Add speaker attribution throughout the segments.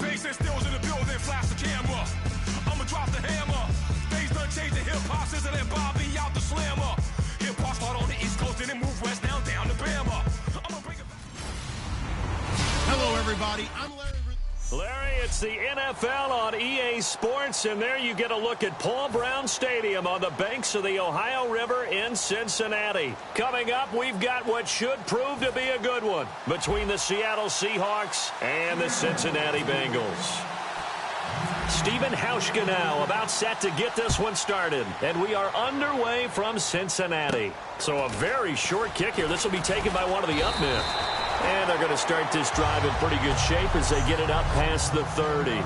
Speaker 1: Bass stills in the building, flash the camera. I'ma drop the hammer. Things done changed the hip-hop, sizzle and Bobby out the slammer. Hip-hop start on the East Coast and then move west down to Bama. I'ma bring it back.
Speaker 2: Hello, everybody. I'm Larry.
Speaker 3: Larry, it's the NFL on EA Sports, and there you get a look at Paul Brown Stadium on the banks of the Ohio River in Cincinnati. Coming up, we've got what should prove to be a good one between the Seattle Seahawks and the Cincinnati Bengals. Stephen Hauschka now about set to get this one started, and we are underway from Cincinnati. So a very short kick here. This will be taken by one of the up men. And they're going to start this drive in pretty good shape as they get it up past the 30.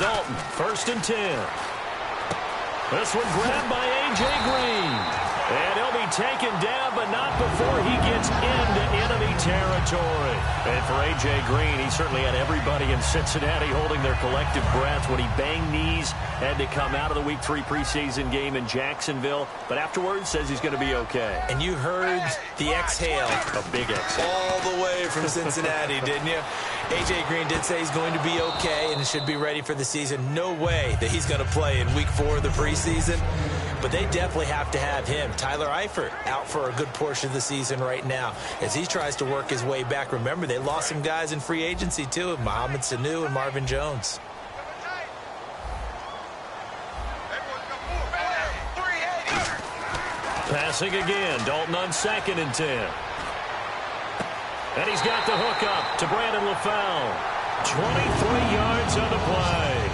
Speaker 3: Dalton, 1st and 10. This one grabbed by A.J. Green. And he'll be taken down, but not before he gets into enemy territory. And for A.J. Green, he certainly had everybody in Cincinnati holding their collective breath when he banged knees, had to come out of the Week 3 preseason game in Jacksonville, but afterwards says he's going to be okay.
Speaker 4: And you heard the exhale.
Speaker 3: A big exhale.
Speaker 4: All the way from Cincinnati, didn't you? A.J. Green did say he's going to be okay and should be ready for the season. No way that he's going to play in Week 4 of the preseason. But they definitely have to have him. Tyler Eifert out for a good portion of the season right now as he tries to work his way back. Remember, they lost some guys in free agency, too. Mohamed Sanu and Marvin Jones.
Speaker 3: Passing again. Dalton on 2nd and 10. And he's got the hook up to Brandon LaFell. 23 yards on the play.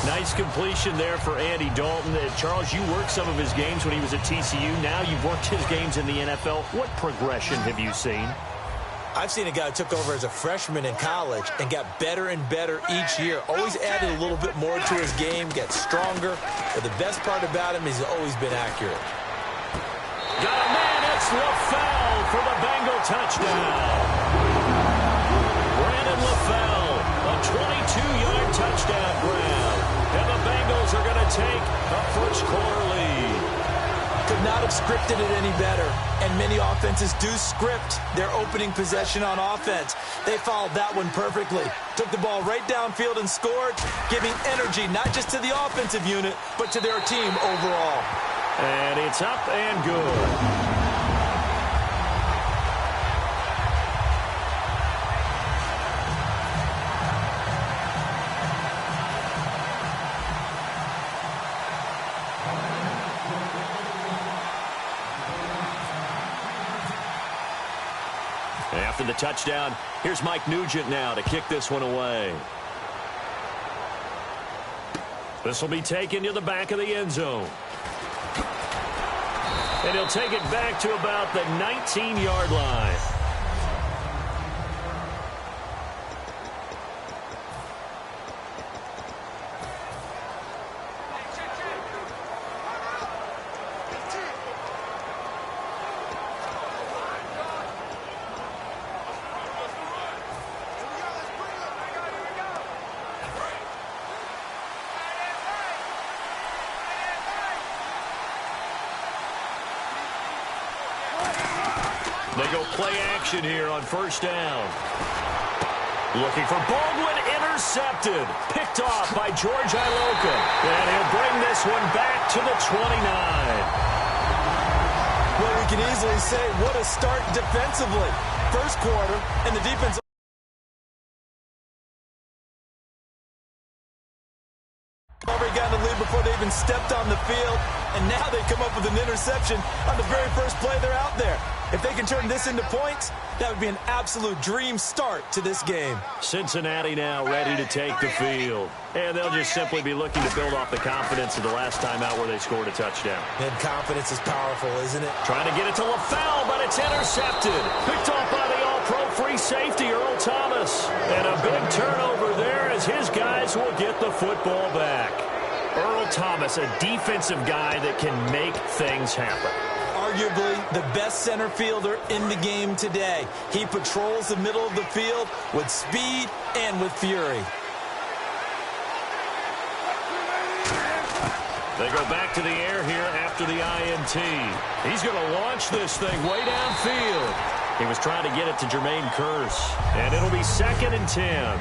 Speaker 3: Nice completion there for Andy Dalton. Charles, you worked some of his games when he was at TCU. Now you've worked his games in the NFL. What progression have you seen?
Speaker 4: I've seen a guy who took over as a freshman in college and got better and better each year. Always added a little bit more to his game, got stronger. But the best part about him is he's always been accurate.
Speaker 3: Got a man. It's LaFell for the Bengal touchdown. Brandon LaFell, a 22-yard touchdown grab. And the Bengals are going to take a first-quarter lead.
Speaker 4: Could not have scripted it any better. And many offenses do script their opening possession on offense. They followed that one perfectly. Took the ball right downfield and scored, giving energy not just to the offensive unit, but to their team overall.
Speaker 3: And it's up and good. After the touchdown, here's Mike Nugent now to kick this one away. This will be taken to the back of the end zone. And he'll take it back to about the 19-yard line. They go play action here on 1st down. Looking for Baldwin, intercepted. Picked off by George Iloka. And he'll bring this one back to the 29.
Speaker 4: Well, we can easily say what a start defensively. First quarter, and the defense already got in the lead before they even stepped on the field. And now they come up with an interception on the very first play they're out there. If they can turn this into points, that would be an absolute dream start to this game.
Speaker 3: Cincinnati now ready to take the field. And they'll just simply be looking to build off the confidence of the last time out where they scored a touchdown.
Speaker 4: And confidence is powerful, isn't it?
Speaker 3: Trying to get it to LaFell, but it's intercepted. Picked off by the all-pro free safety, Earl Thomas. And a big turnover there as his guys will get the football back. Earl Thomas, a defensive guy that can make things happen.
Speaker 4: arguably the best center fielder in the game today. He patrols the middle of the field with speed and with fury.
Speaker 3: They go back to the air here after the INT. He's going to launch this thing way downfield. He was trying to get it to Jermaine Kearse. And it'll be 2nd and 10.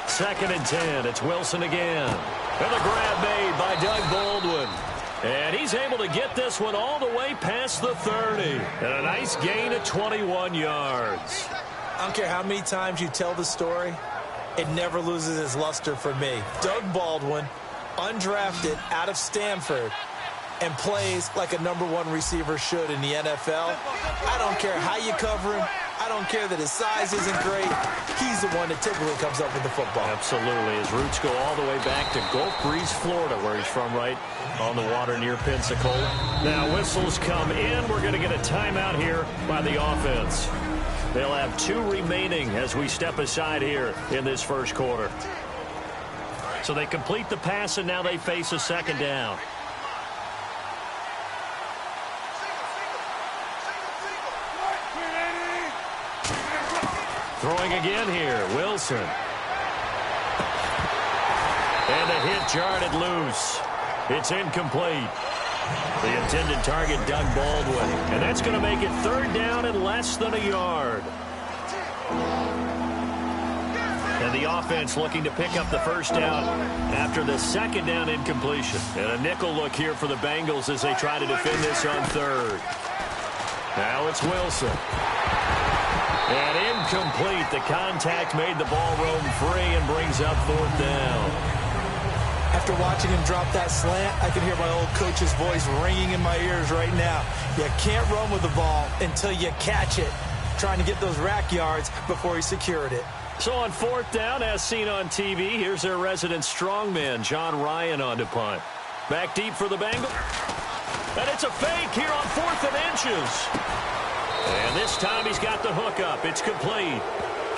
Speaker 3: Second and 10. It's Wilson again. And the grab made by Doug Baldwin. And he's able to get this one all the way past the 30. And a nice gain of 21 yards.
Speaker 4: I don't care how many times you tell the story, it never loses its luster for me. Doug Baldwin, undrafted out of Stanford, and plays like a #1 receiver should in the NFL. I don't care how you cover him. I don't care that his size isn't great. He's the one that typically comes up with the football.
Speaker 3: Absolutely. His roots go all the way back to Gulf Breeze, Florida, where he's from, right on the water near Pensacola. Now whistles come in. We're going to get a timeout here by the offense. They'll have 2 remaining as we step aside here in this first quarter. So they complete the pass, and now they face a 2nd down. Throwing again here, Wilson. And the hit jarred it loose. It's incomplete. The intended target, Doug Baldwin. And that's going to make it 3rd down and less than a yard. And the offense looking to pick up the 1st down after the 2nd down incompletion. And a nickel look here for the Bengals as they try to defend this on 3rd. Now it's Wilson. And incomplete. The contact made the ball roam free and brings up 4th down.
Speaker 4: After watching him drop that slant, I can hear my old coach's voice ringing in my ears right now. You can't run with the ball until you catch it. Trying to get those rack yards before he secured it.
Speaker 3: So on 4th down, as seen on TV, here's their resident strongman, John Ryan, on to punt. Back deep for the Bengals. And it's a fake here on 4th and inches. And this time he's got the hook up. It's complete.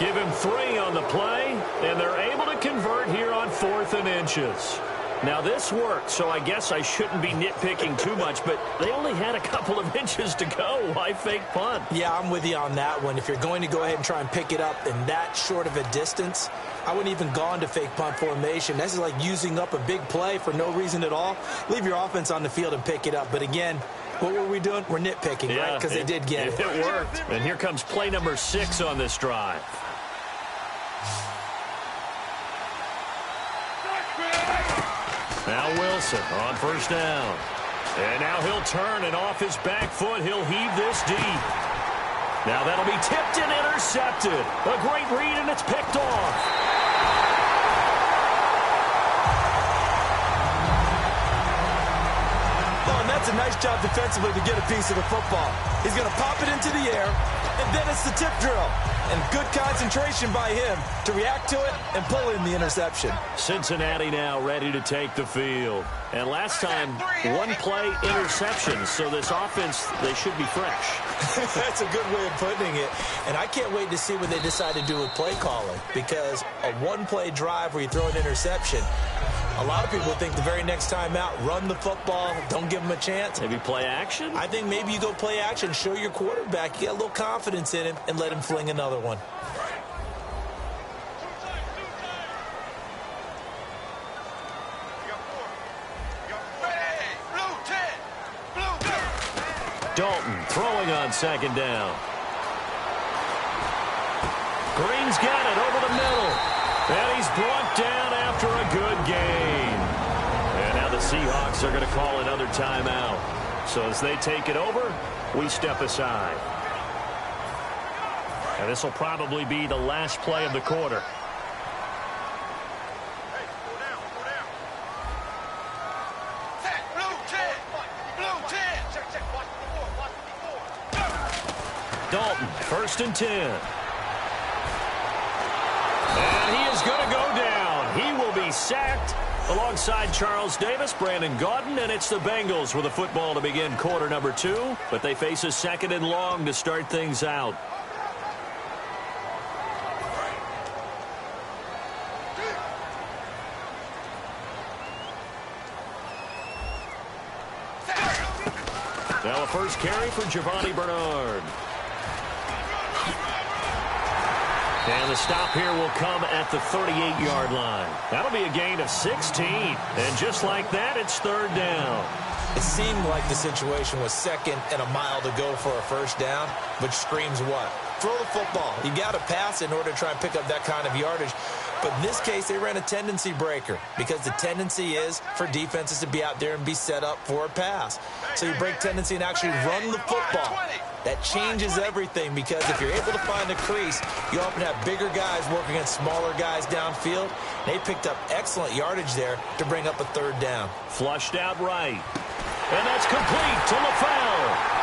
Speaker 3: Give him 3 on the play, and they're able to convert here on 4th and inches. Now this worked, so I guess I shouldn't be nitpicking too much, but they only had a couple of inches to go. Why fake punt?
Speaker 4: Yeah, I'm with you on that one. If you're going to go ahead and try and pick it up in that short of a distance, I wouldn't even gone to fake punt formation. This is like using up a big play for no reason at all. Leave your offense on the field and pick it up. But again, what were we doing? We're nitpicking, right? Because they did get it.
Speaker 3: It worked. And here comes play number 6 on this drive. Now Wilson on 1st down. And now he'll turn, and off his back foot, he'll heave this deep. Now that'll be tipped and intercepted. A great read, and it's picked off.
Speaker 4: That's a nice job defensively to get a piece of the football. He's going to pop it into the air, and then it's the tip drill. And good concentration by him to react to it and pull in the interception.
Speaker 3: Cincinnati now ready to take the field. And last time, 1 play interception. So this offense, they should be fresh.
Speaker 4: That's a good way of putting it. And I can't wait to see what they decide to do with play calling. Because a 1-play drive where you throw an interception, a lot of people think the very next time out, run the football, don't give them a chance.
Speaker 3: Maybe play action?
Speaker 4: I think maybe you go play action, show your quarterback, you get a little confidence in him, and let him fling another one.
Speaker 3: Dalton throwing on 2nd down. Green's got it over the middle. And he's brought down after a good gain. And now the Seahawks are going to call another timeout. So as they take it over, we step aside. And this will probably be the last play of the quarter. Dalton, 1st and 10. And he is going to go down. He will be sacked alongside Charles Davis, Brandon Gaudin, and it's the Bengals with a football to begin quarter number 2, but they face a 2nd and long to start things out. Now a first carry for Giovanni Bernard. And the stop here will come at the 38-yard line. That'll be a gain of 16. And just like that, it's 3rd down.
Speaker 4: It seemed like the situation was 2nd and a mile to go for a first down, which screams what? Throw the football. You got to pass in order to try and pick up that kind of yardage. But in this case, they ran a tendency breaker because the tendency is for defenses to be out there and be set up for a pass. So you break tendency and actually run the football. That changes everything because if you're able to find a crease, you often have bigger guys working against smaller guys downfield. They picked up excellent yardage there to bring up a 3rd down.
Speaker 3: Flushed out right. And that's complete to LaFleur.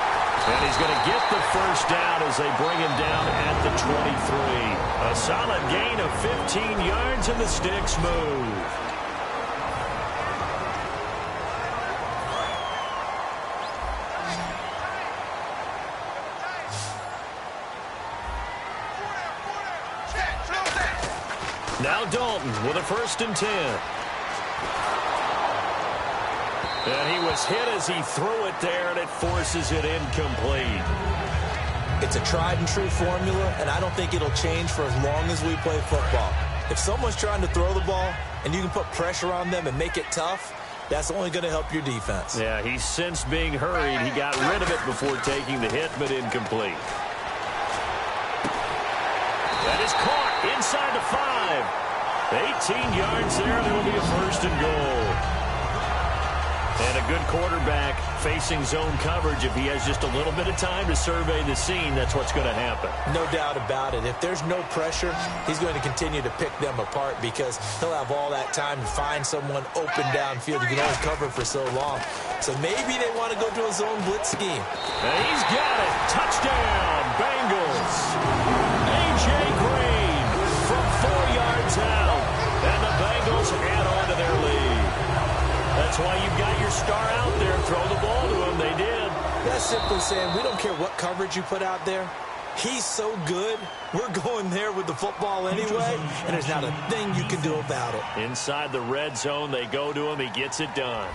Speaker 3: And he's going to get the first down as they bring him down at the 23. A solid gain of 15 yards and the sticks move. Now Dalton with a 1st and 10. And he was hit as he threw it there, and it forces it incomplete.
Speaker 4: It's a tried-and-true formula, and I don't think it'll change for as long as we play football. If someone's trying to throw the ball and you can put pressure on them and make it tough, that's only going to help your defense.
Speaker 3: Yeah, he sensed being hurried. He got rid of it before taking the hit, but incomplete. That is caught inside the 5. 18 yards there, and it'll be a 1st and goal. And a good quarterback facing zone coverage. If he has just a little bit of time to survey the scene, that's what's going to happen.
Speaker 4: No doubt about it. If there's no pressure, he's going to continue to pick them apart because he'll have all that time to find someone open downfield. You can only cover for so long. So maybe they want to go to a zone blitz scheme.
Speaker 3: And he's got it. Touchdown, Bengals. A.J. Green from 4 yards out. And the Bengals add on to their lead. That's why you've got your star out there. Throw the ball to him. They did.
Speaker 4: That's simply saying we don't care what coverage you put out there. He's so good. We're going there with the football anyway, and there's not a thing you can do about it.
Speaker 3: Inside the red zone, they go to him. He gets it done.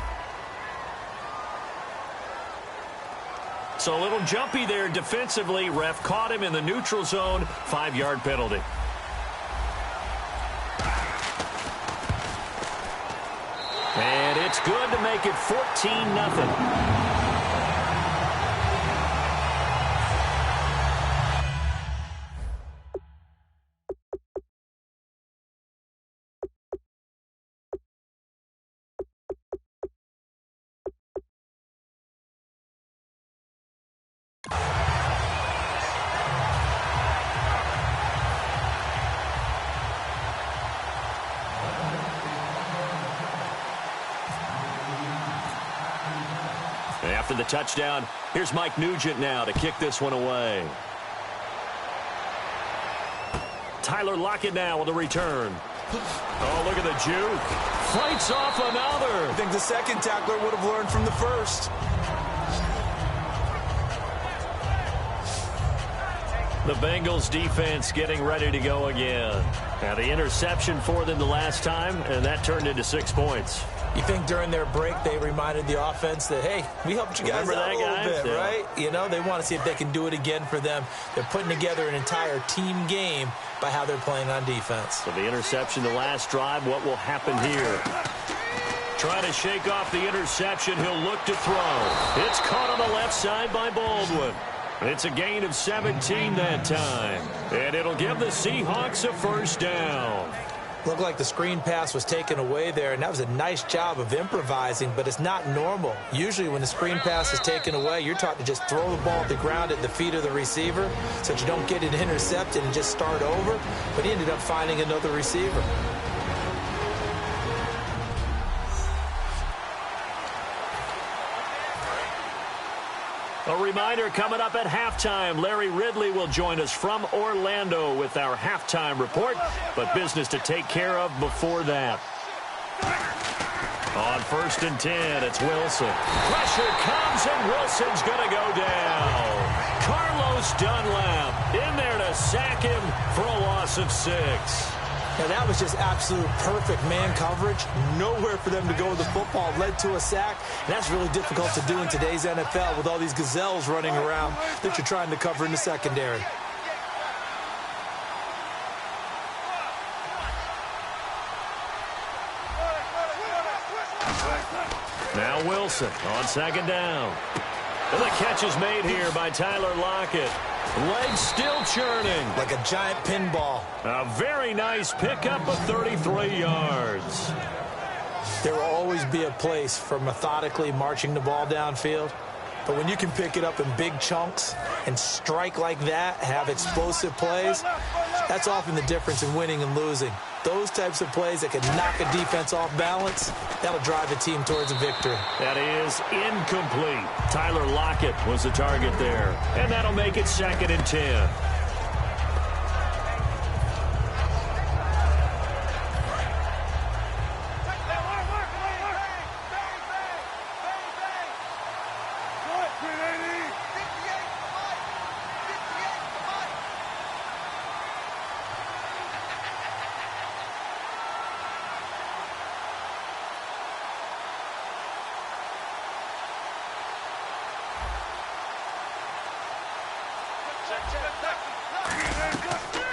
Speaker 3: So a little jumpy there defensively. Ref caught him in the neutral zone. 5-yard penalty. And it's good to make it 14-0. After the touchdown, here's Mike Nugent now to kick this one away. Tyler Lockett now with a return. Oh, look at the juke. Fights off another.
Speaker 4: I think the second tackler would have learned from the first.
Speaker 3: The Bengals defense getting ready to go again. Now the interception for them the last time, and that turned into 6 points.
Speaker 4: You think during their break they reminded the offense that, hey, we helped you guys out a little bit, right? You know, they want to see if they can do it again for them. They're putting together an entire team game by how they're playing on defense.
Speaker 3: So the interception the last drive, what will happen here? Trying to shake off the interception. He'll look to throw. It's caught on the left side by Baldwin. It's a gain of 17 that time. And it'll give the Seahawks a first down.
Speaker 4: Looked like the screen pass was taken away there, and that was a nice job of improvising, but it's not normal. Usually when the screen pass is taken away, you're taught to just throw the ball at the ground at the feet of the receiver so that you don't get it intercepted and just start over, but he ended up finding another receiver.
Speaker 3: A reminder, coming up at halftime, Larry Ridley will join us from Orlando with our halftime report, but business to take care of before that. On 1st and 10, it's Wilson. Pressure comes, and Wilson's going to go down. Carlos Dunlap in there to sack him for a loss of 6.
Speaker 4: Now, that was just absolute perfect man coverage. Nowhere for them to go with the football. Led to a sack. And that's really difficult to do in today's NFL with all these gazelles running around that you're trying to cover in the secondary.
Speaker 3: Now Wilson on 2nd down. And the catch is made here by Tyler Lockett. Legs still churning.
Speaker 4: Like a giant pinball.
Speaker 3: A very nice pickup of 33 yards.
Speaker 4: There will always be a place for methodically marching the ball downfield. But when you can pick it up in big chunks and strike like that, have explosive plays, that's often the difference in winning and losing. Those types of plays that can knock a defense off balance, that'll drive a team towards a victory.
Speaker 3: That is incomplete. Tyler Lockett was the target there. And that'll make it 2nd and 10.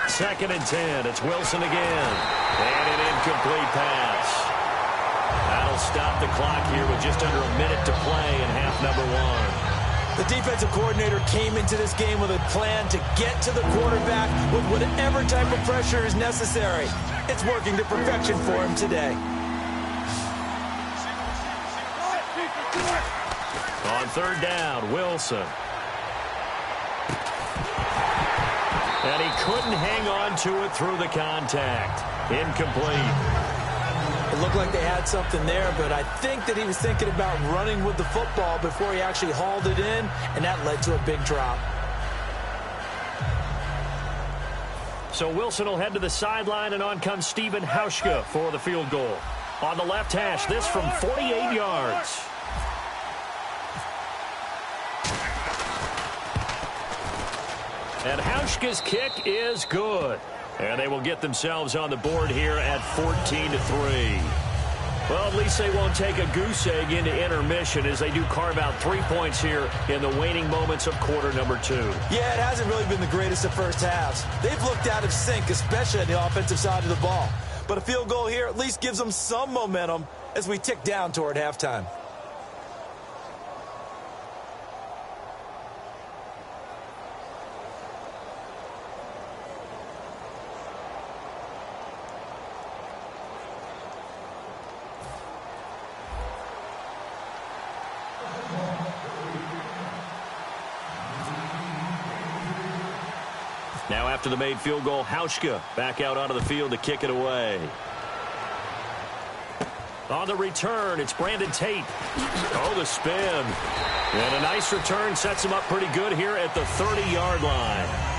Speaker 3: Second and 10. It's Wilson again. And an incomplete pass. That'll stop the clock here with just under a minute to play in half number 1.
Speaker 4: The defensive coordinator came into this game with a plan to get to the quarterback with whatever type of pressure is necessary. It's working to perfection for him today.
Speaker 3: On 3rd down, Wilson. And he couldn't hang on to it through the contact. Incomplete.
Speaker 4: It looked like they had something there, but I think that he was thinking about running with the football before he actually hauled it in, and that led to a big drop.
Speaker 3: So Wilson will head to the sideline, and on comes Stephen Hauschka for the field goal. On the left hash, this from 48 yards. And Hauschka's kick is good. And they will get themselves on the board here at 14-3. Well, at least they won't take a goose egg into intermission as they do carve out 3 points here in the waning moments of quarter number 2.
Speaker 4: Yeah, it hasn't really been the greatest of first halves. They've looked out of sync, especially on the offensive side of the ball. But a field goal here at least gives them some momentum as we tick down toward halftime.
Speaker 3: Now after the made field goal, Hauschka back out onto the field to kick it away. On the return, it's Brandon Tate. Oh, the spin. And a nice return sets him up pretty good here at the 30-yard line.